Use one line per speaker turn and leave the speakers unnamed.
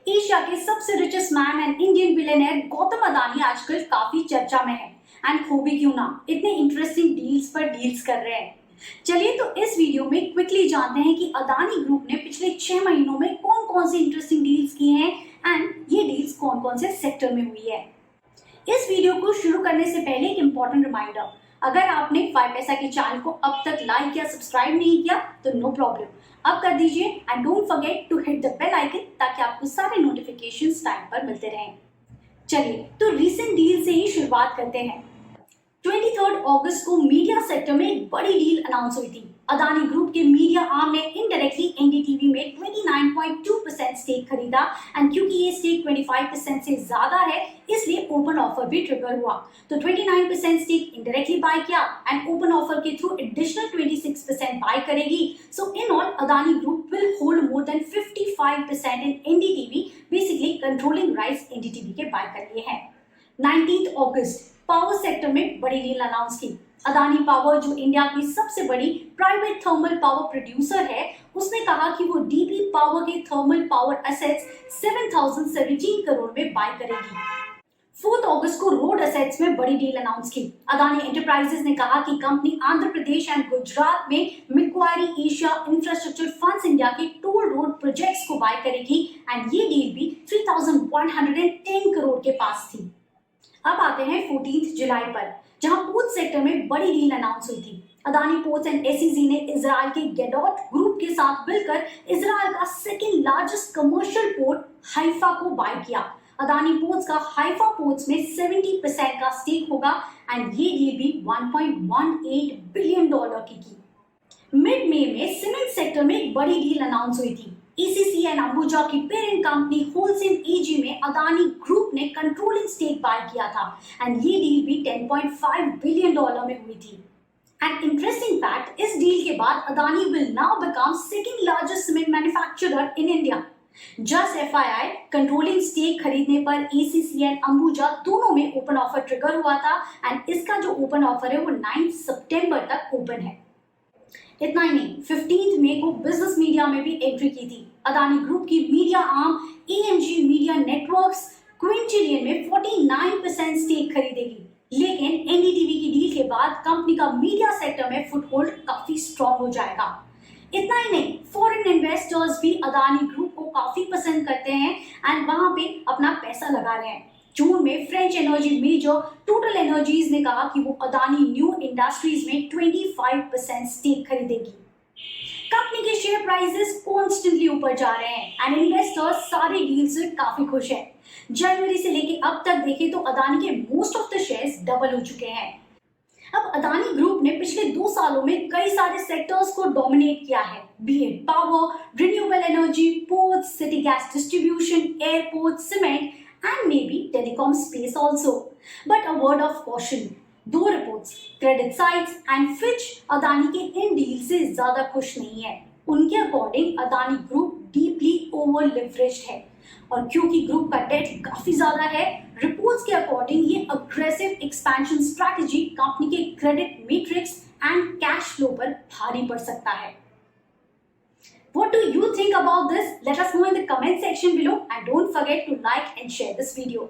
Asia के सबसे richest man and Indian billionaire Gautam Adani आजकल काफी चर्चा में है। एंड हो भी क्यों ना, इतने इंटरेस्टिंग डील्स पर डील्स कर रहे हैं। चलिए तो इस वीडियो में क्विकली जानते हैं कि अदानी ग्रुप ने पिछले 6 महीनों में कौन कौन सी इंटरेस्टिंग डील्स की हैं एंड ये डील्स कौन कौन से सेक्टर में हुई है। इस वीडियो को शुरू करने से पहले एक इंपॉर्टेंट रिमाइंडर, अगर आपने 5 पैसा के चैनल को अब तक लाइक या सब्सक्राइब नहीं किया तो नो प्रॉब्लम, अब कर दीजिए and don't forget to hit the bell icon ताकि आपको सारे नोटिफिकेशंस टाइम पर मिलते रहें। चलिए तो रीसेंट डील से ही शुरुआत करते हैं। 23 अगस्त को मीडिया सेक्टर में एक बड़ी डील अनाउंस हुई थी। अदानी ग्रुप के मीडिया आर्म ने इनडायरेक्टली एनडीटीवी में 29.2% स्टेक खरीदा एंड क्योंकि ये स्टेक 25% से ज्यादा है इसलिए ओपन ऑफर भी ट्रिगर हुआ। तो 29% स्टेक इनडायरेक्टली बाय किया एंड ओपन ऑफर के थ्रू एडिशनल 26% बाय करेगी। So in all Adani group will hold more than 55% in NDTV, basically controlling rights NDTV के बाय कर लिए हैं। 19 अगस्त पावर सेक्टर में बड़ी डील अनाउंस की। अदानी पावर जो इंडिया की सबसे बड़ी प्राइवेट थर्मल पावर प्रोड्यूसर है, उसने कहा कि वो डीपी पावर के थर्मल पावर एसेट्स 7017 करोड़ में बाय करेगी। 4 अगस्त को रोड एसेट्स में बड़ी डील अनाउंस की। अदानी एंटरप्राइजेस ने कहा कि कंपनी आंध्र प्रदेश एंड गुजरात में Macquarie Asia infrastructure funds India के टोल रोड प्रोजेक्ट्स को बाय करेगी एंड ये डील भी 3110 करोड़ के पास थी। अब आते हैं 14 जुलाई पर, जहां पोर्ट सेक्टर में बड़ी डील अनाउंस हुई थी। अदानी पोर्ट्स एंड एसईजी ने इजराइल के गेडोट ग्रुप के साथ मिलकर इजराइल का second largest commercial port Haifa को बाय किया। अदानी पोर्ट्स का हाइफा पोर्ट्स में 70% का स्टेक होगा एंड ये डील भी $1.18 बिलियन की। मिड मई में सीमेंट सेक्टर में एक बड़ी डील अनाउंस हुई थी। ECC एंड अंबुजा की पेरेंट कंपनी होलसेल एजी में अदानी ग्रुप ने कंट्रोलिंग स्टेक बाय किया था एंड ये डील भी $10.5 बिलियन में हुई थी। एंड इंटरेस्टिंग फैक्ट, इस डील के बाद Adani will now become second largest cement manufacturer in India. Just FYI, controlling stake खरीदने पर ECC एंड अंबुजा दोनों में ओपन ऑफर ट्रिगर हुआ था एंड इसका जो ओपन ऑफर है वो 9 सितंबर तक ओपन है। इतना ही नहीं, 15 मई को बिजनेस मीडिया में भी एंट्री की थी। अदानी ग्रुप की media arm AMG media networks Quintillion में 49% स्टेक खरीदेगी। लेकिन एनडीटीवी की डील के बाद कंपनी का मीडिया सेक्टर में फुटहोल्ड काफी स्ट्रॉन्ग हो जाएगा। इतना ही नहीं, फॉरेन इन्वेस्टर्स भी अदानी ग्रुप को काफी पसंद करते हैं एंड वहां पे अपना पैसा लगा रहे हैं। जून में French energy major Total Energies ने कहा कि वो अदानी न्यू इंडस्ट्रीज में 25% स्टेक खरीदेगी। कंपनी के शेयर प्राइसेस कॉन्स्टेंटली ऊपर जा रहे हैं एंड इन्वेस्टर्स सारी डील से काफी खुश हैं। जनवरी से लेके अब तक देखें तो अदानी के most of the shares double हो चुके हैं। अब अदानी ग्रुप ने पिछले 2 सालों में कई सारे सेक्टर्स को डोमिनेट किया है, B it power, renewable energy, ports, city gas distribution, airport, cement and maybe telecom space also. But a word of caution, 2 reports, credit sites and Fitch Adani के इन डील से ज्यादा खुश नहीं है। उनके according Adani group deeply over leveraged है और क्योंकि ग्रुप का डेट काफी ज्यादा है, रिपोर्ट्स के अकॉर्डिंग ये अग्रेसिव एक्सपेंशन स्ट्रैटेजी कंपनी के credit matrix and cash flow पर भारी पड़ सकता है। What do you think about this? Let us know in the comment section below and don't forget to like and share this video.